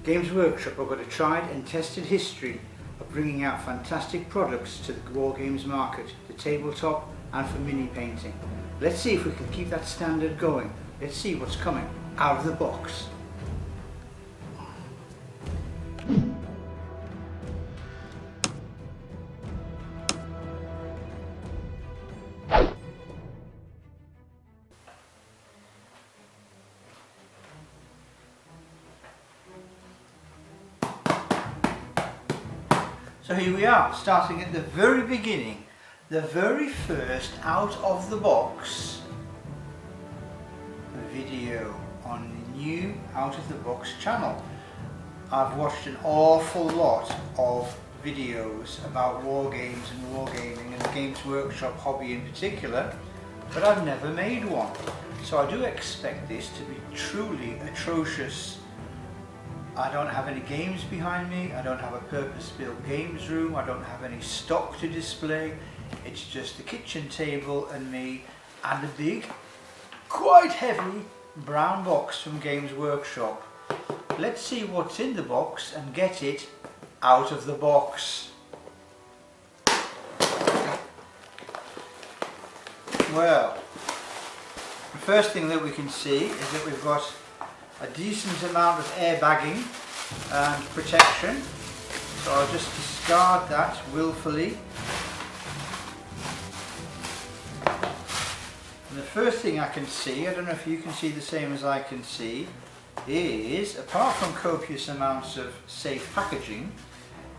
Games Workshop have got a tried and tested history of bringing out fantastic products to the Wargames market, the tabletop and for mini painting. Let's see if we can keep that standard going. Let's see what's coming out of the box. So here we are, starting at the very beginning, the very first out of the box video on the new Out of the Box channel. I've watched an awful lot of videos about war games and wargaming and the Games Workshop hobby in particular, but I've never made one. So I do expect this to be truly atrocious. I don't have any games behind me, I don't have a purpose-built games room, I don't have any stock to display. It's just the kitchen table and me and a big, quite heavy brown box from Games Workshop. Let's see what's in the box and get it out of the box. Well, the first thing that we can see is that we've got a decent amount of airbagging and protection, so I'll just discard that willfully. And the first thing I can see, I don't know if you can see the same as I can see, is apart from copious amounts of safe packaging,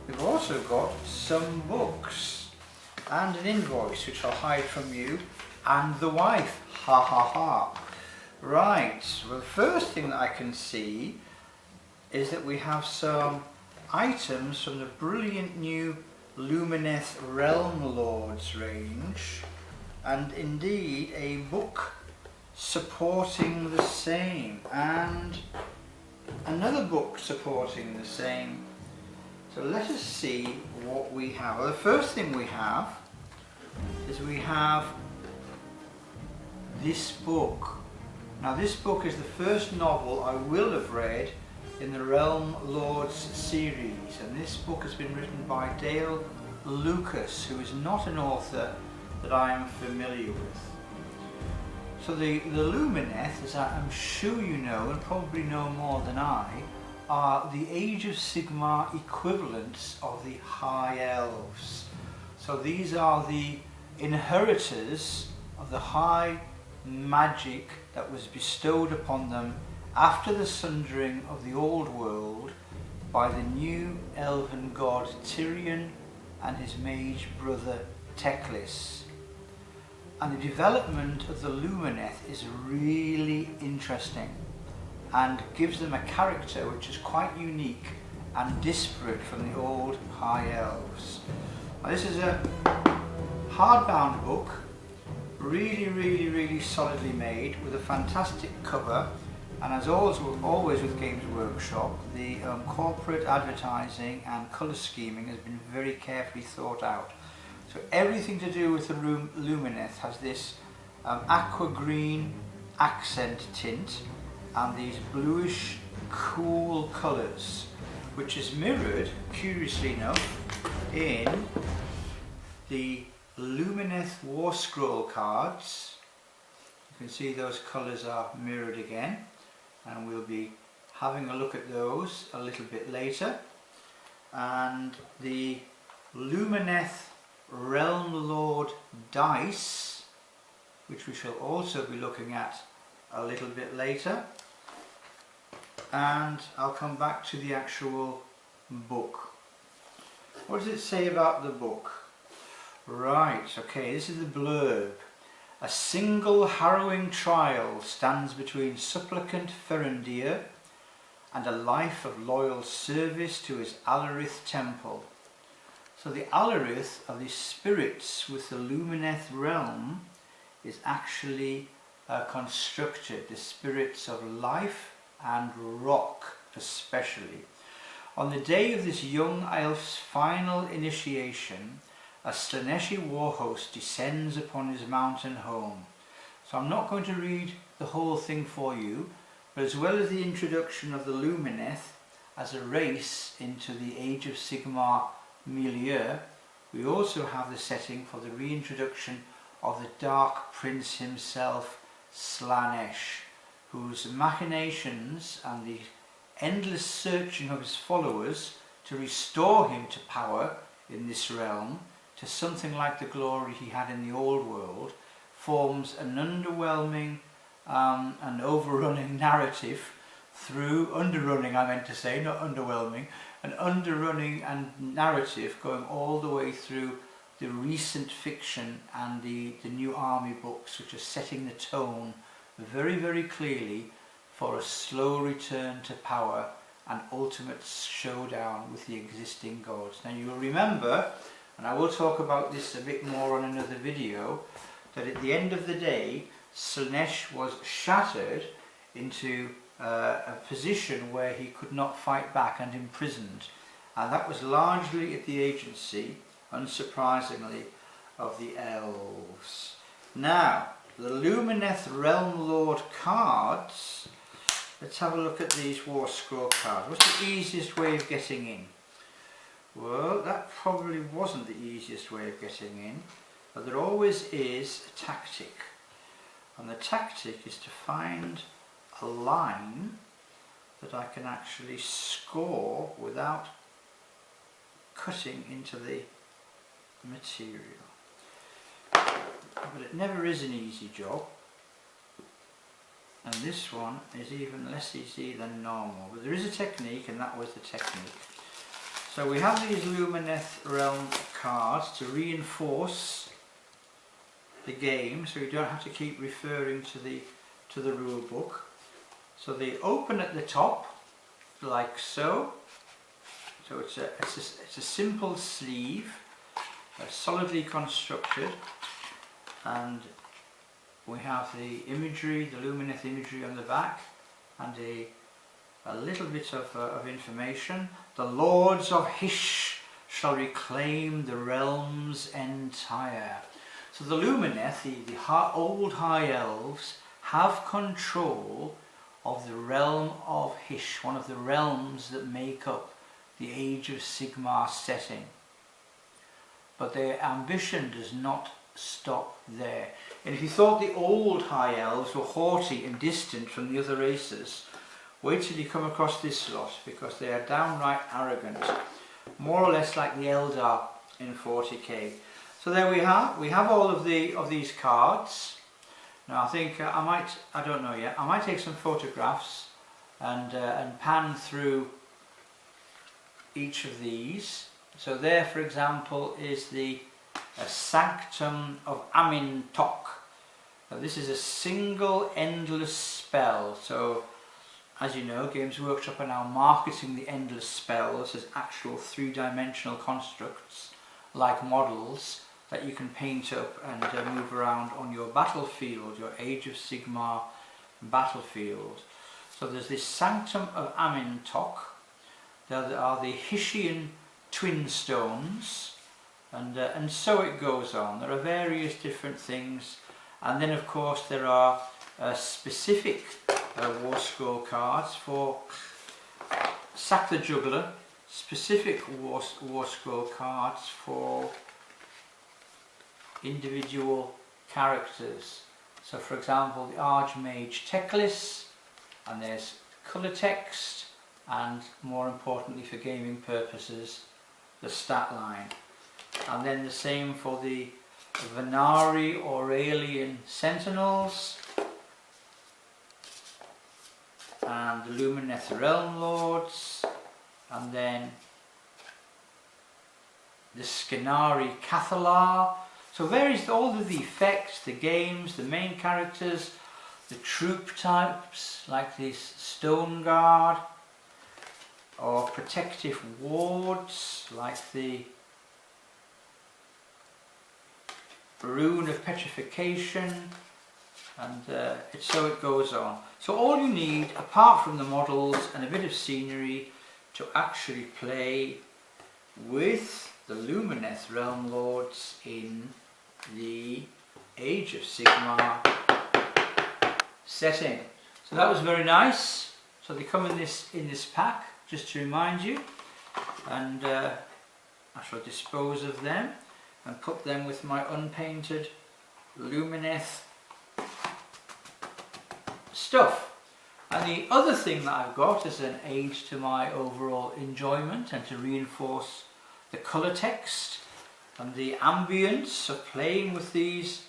we've also got some books and an invoice which I'll hide from you and the wife. Ha ha ha. Right, well the first thing that I can see is that we have some items from the brilliant new Lumineth Realm Lords range, and indeed a book supporting the same and another book supporting the same. So let us see what we have. Well, the first thing we have is we have this book. Now this book is the first novel I will have read in the Realm Lords series, and this book has been written by Dale Lucas, who is not an author that I am familiar with. So the Lumineth, as I'm sure you know and probably know more than I, are the Age of Sigmar equivalents of the High Elves. So these are the inheritors of the high magic that was bestowed upon them after the sundering of the old world by the new elven god Tyrion and his mage brother Teclis. And the development of the Lumineth is really interesting and gives them a character which is quite unique and disparate from the old High Elves. Now, this is a hardbound book, really solidly made, with a fantastic cover, and as always with Games Workshop, the corporate advertising and colour scheming has been very carefully thought out. So everything to do with the Lumineth has this aqua green accent tint and these bluish cool colours, which is mirrored, curiously enough, in the Lumineth War Scroll cards. You can see those colours are mirrored again, and we'll be having a look at those a little bit later. And the Lumineth Realm Lord dice, which we shall also be looking at a little bit later, and I'll come back to the actual book. What does it say about the book? Right, okay, this is the blurb. A single harrowing trial stands between supplicant Ferendir and a life of loyal service to his Alarith temple. So the Alarith are the spirits with the Lumineth realm is actually constructed, the spirits of life and rock especially. On the day of this young elf's final initiation, a Slaaneshi war host descends upon his mountain home. So I'm not going to read the whole thing for you, but as well as the introduction of the Lumineth, as a race into the Age of Sigmar milieu, we also have the setting for the reintroduction of the Dark Prince himself, Slaanesh, whose machinations and the endless searching of his followers to restore him to power in this realm, to something like the glory he had in the old world, forms an underwhelming and overrunning narrative through, underrunning I meant to say, not underwhelming, an underrunning and narrative going all the way through the recent fiction and the New Army books, which are setting the tone very, very clearly for a slow return to power and ultimate showdown with the existing gods. Now you will remember, and I will talk about this a bit more on another video, that at the end of the day Slaanesh was shattered into a position where he could not fight back and imprisoned, and that was largely at the agency, unsurprisingly, of the elves. Now the Lumineth Realm Lord cards, let's have a look at these War Scroll cards. What's the easiest way of getting in? Well, that probably wasn't the easiest way of getting in, but there always is a tactic, and the tactic is to find a line that I can actually score without cutting into the material. But it never is an easy job, and this one is even less easy than normal, but there is a technique, and that was the technique. So we have these Lumineth Realm cards to reinforce the game, so you don't have to keep referring to the rule book. So they open at the top like so. So it's a simple sleeve, solidly constructed, and we have the imagery, the Lumineth imagery on the back, and a little bit of information. The Lords of Hysh shall reclaim the realms entire. So the Lumineth, the old High Elves, have control of the realm of Hysh, one of the realms that make up the Age of Sigmar setting. But their ambition does not stop there. And if you thought the old High Elves were haughty and distant from the other races, wait till you come across this lot, because they are downright arrogant, more or less like the Eldar in 40k. So there we have all of these cards. Now I think I don't know yet, I might take some photographs and pan through each of these. So there, for example, is the Sanctum of Amin-Tok. Now this is a single endless spell. So as you know, Games Workshop are now marketing the endless spells as actual three-dimensional constructs like models that you can paint up and move around on your battlefield, your Age of Sigmar battlefield. So there's this Sanctum of Amin-Tok. There are the Hyshian twin stones, and so it goes on. There are various different things, and then of course there are specific War Scroll cards for Sack the Juggler, specific War Scroll cards for individual characters. So for example, the Archmage Teclis, and there's colour text, and more importantly for gaming purposes, the stat line. And then the same for the Venari Aurelian Sentinels, and the Lumineth Realm Lords, and then the Skinari Cathalar. So various, all of the effects, the games, the main characters, the troop types like this Stone Guard, or protective wards like the Rune of Petrification, and so it goes on. So all you need, apart from the models and a bit of scenery, to actually play with the Lumineth Realm Lords in the Age of Sigmar setting. So that was very nice. So they come in this pack. just to remind you, and I shall dispose of them and put them with my unpainted Lumineth stuff. And the other thing that I've got as an aid to my overall enjoyment and to reinforce the colour text and the ambience of playing with these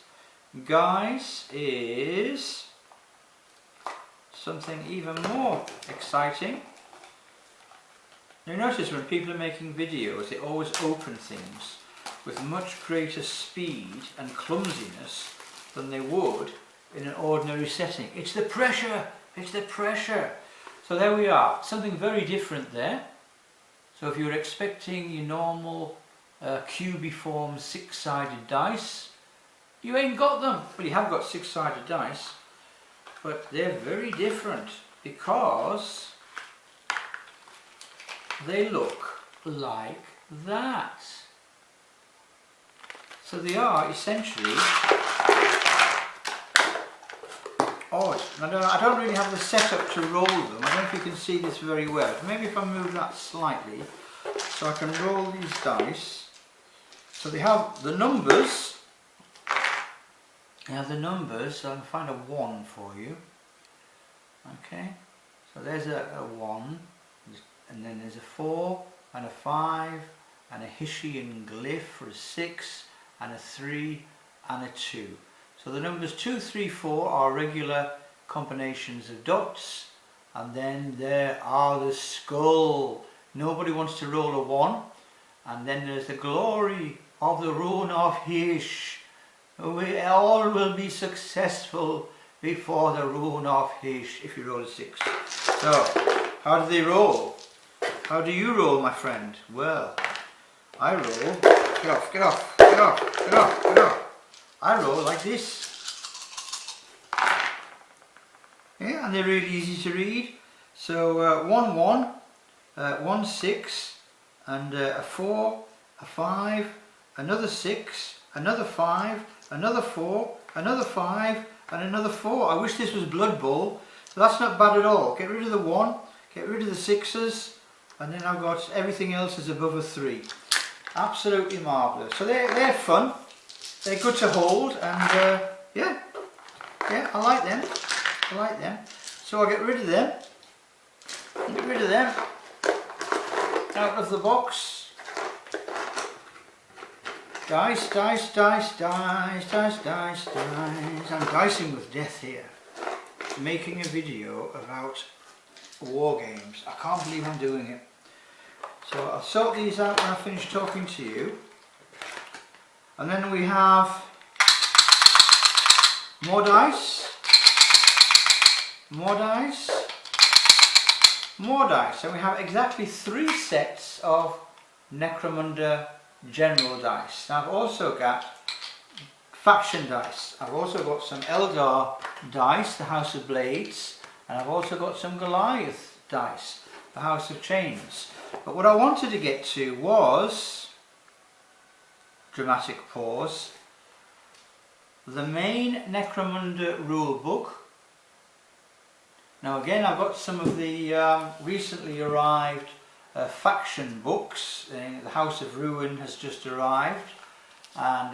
guys is something even more exciting. You notice when people are making videos, they always open things with much greater speed and clumsiness than they would in an ordinary setting. It's the pressure, it's the pressure. So there we are, something very different there. So if you're expecting your normal cubiform 6-sided dice, you ain't got them. Well, you have got 6-sided dice, but they're very different because they look like that. So they are essentially odd. I don't really have the setup to roll them. I don't know if you can see this very well. Maybe if I move that slightly so I can roll these dice. So they have the numbers. They have the numbers, so I can find a 1 for you. Okay, so there's a 1, and then there's a 4 and a 5 and a Hessian glyph for a 6 and a 3 and a 2. So the numbers 2, 3, 4 are regular combinations of dots, and then there are the skull. Nobody wants to roll a 1, and then there's the glory of the rune of Hish. We all will be successful before the rune of Hish if you roll a 6. So, how do they roll? How do you roll, my friend? Well, I roll, get off, get off, get off, get off, get off. I roll like this. Yeah, and they're really easy to read. So 1, 1, 1, 6, and a 4, a 5, another 6, another 5, another 4, another 5, and another 4. I wish this was Blood Bowl. So that's not bad at all. Get rid of the 1, get rid of the 6s, and then I've got everything else is above a 3. Absolutely marvellous. So they're fun. They're good to hold, and yeah, I like them. I like them. So I'll get rid of them. Get rid of them out of the box. Dice, dice, dice, dice, dice, dice, dice. I'm dicing with death here. Making a video about war games. I can't believe I'm doing it. So I'll sort these out when I finish talking to you. And then we have more dice, more dice, more dice. So we have exactly 3 sets of Necromunda general dice. Now I've also got faction dice. I've also got some Eldar dice, the House of Blades, and I've also got some Goliath dice, the House of Chains. But what I wanted to get to was, dramatic pause, the main Necromunda rule book. Now again, I've got some of the recently arrived faction books. The House of Ruin has just arrived, and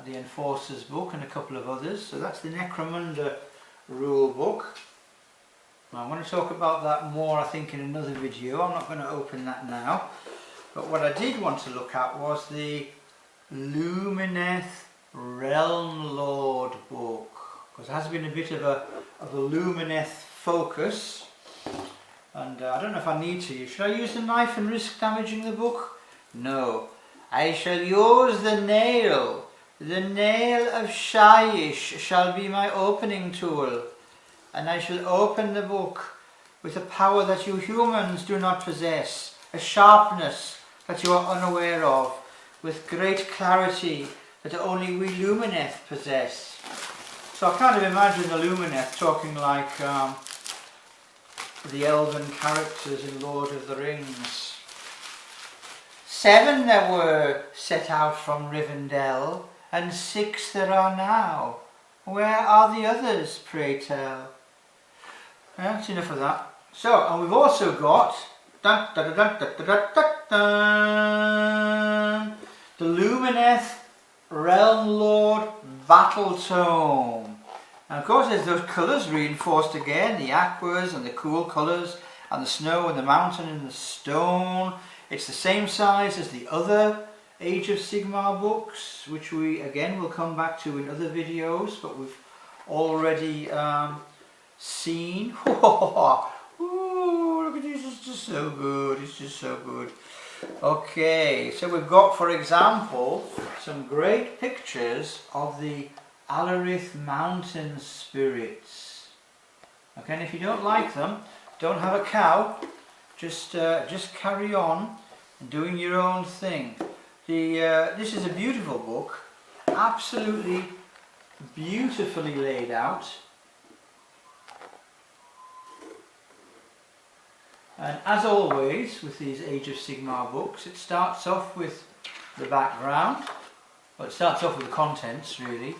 the Enforcer's book and a couple of others. So that's the Necromunda rule book. I want to talk about that more, I think, in another video. I'm not going to open that now. But what I did want to look at was the Lumineth Realm Lord book, because it has been a bit of a Lumineth focus, and I don't know if I need to. Should I use the knife and risk damaging the book? No, I shall use the nail. The nail of Shyish shall be my opening tool, and I shall open the book with a power that you humans do not possess, a sharpness that you are unaware of, with great clarity that only we Lumineth possess. So I kind of imagine the Lumineth talking like the elven characters in Lord of the Rings. 7 there were set out from Rivendell, and 6 there are now. Where are the others, pray tell? That's enough of that. So, and we've also got dun, dun, dun, dun, dun, dun, dun, dun. The Lumineth Realm Lord Battle Tome. And of course there's those colours reinforced again, the aquas and the cool colours, and the snow and the mountain and the stone. It's the same size as the other Age of Sigmar books, which we again will come back to in other videos, but we've already seen. Ooh, look at this, it's just so good, it's just so good. Okay, so we've got, for example, some great pictures of the Alarith mountain spirits. Okay, and if you don't like them, don't have a cow, just carry on doing your own thing. This is a beautiful book, absolutely beautifully laid out. And as always with these Age of Sigmar books, it starts off with the background, well, it starts off with the contents really,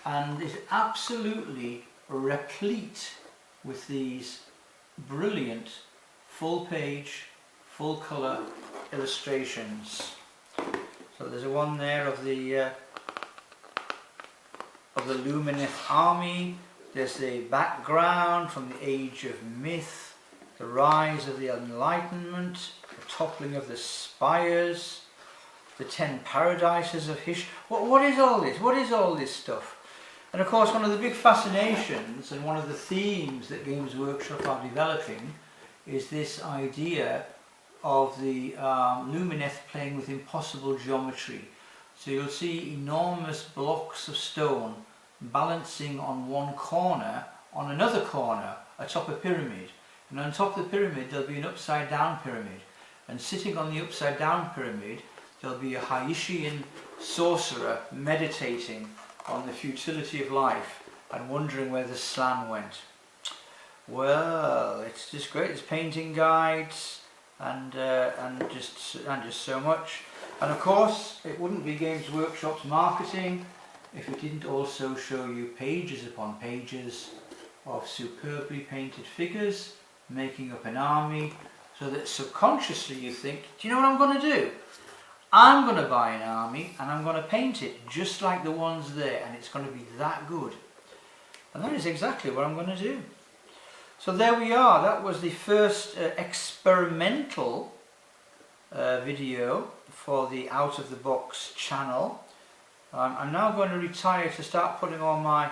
and is absolutely replete with these brilliant full page, full colour illustrations. So there's a one there of the Lumineth army. There's the background from the Age of Myth, the rise of the Enlightenment, the toppling of the spires, the 10 paradises of Hysh. What is all this? What is all this stuff? And of course one of the big fascinations and one of the themes that Games Workshop are developing is this idea of the Lumineth playing with impossible geometry. So you'll see enormous blocks of stone balancing on one corner on another corner atop a pyramid. And on top of the pyramid there'll be an upside down pyramid, and sitting on the upside down pyramid there'll be a Haitian sorcerer meditating on the futility of life and wondering where the slan went. Well, it's just great. There's painting guides and just so much. And of course it wouldn't be Games Workshop's marketing if it didn't also show you pages upon pages of superbly painted figures making up an army, so that subconsciously you think, do you know what I'm going to do? I'm going to buy an army and I'm going to paint it just like the ones there, and it's going to be that good. And that is exactly what I'm going to do. So there we are. That was the first experimental video for the Out of the Box channel. I'm now going to retire to start putting all my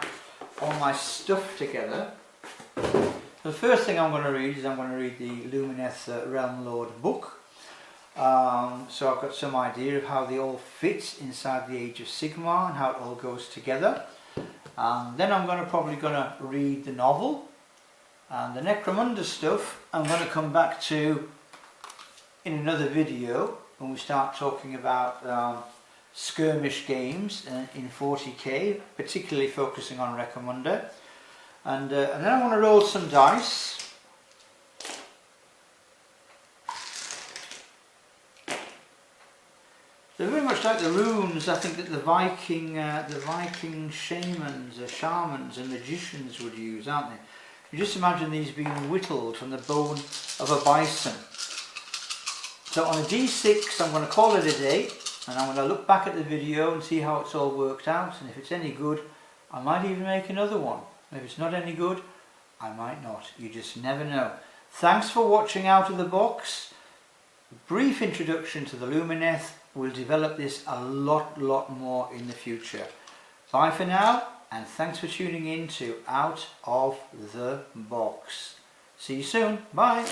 stuff together. The first thing I'm going to read is I'm going to read the Lumineth Realm Lord book. So I've got some idea of how they all fit inside the Age of Sigmar and how it all goes together. Then I'm probably going to read the novel, and the Necromunda stuff I'm going to come back to in another video when we start talking about skirmish games in 40k, particularly focusing on Necromunda. And then I'm going to roll some dice. They're very much like the runes, I think, that the Viking shamans and magicians would use, aren't they? You just imagine these being whittled from the bone of a bison. So on a D6 I'm going to call it a day, and I'm going to look back at the video and see how it's all worked out, and if it's any good I might even make another one. And if it's not any good, I might not. You just never know. Thanks for watching Out of the Box. Brief introduction to the Lumineth. We'll develop this a lot more in the future. Bye for now, and thanks for tuning in to Out of the Box. See you soon. Bye.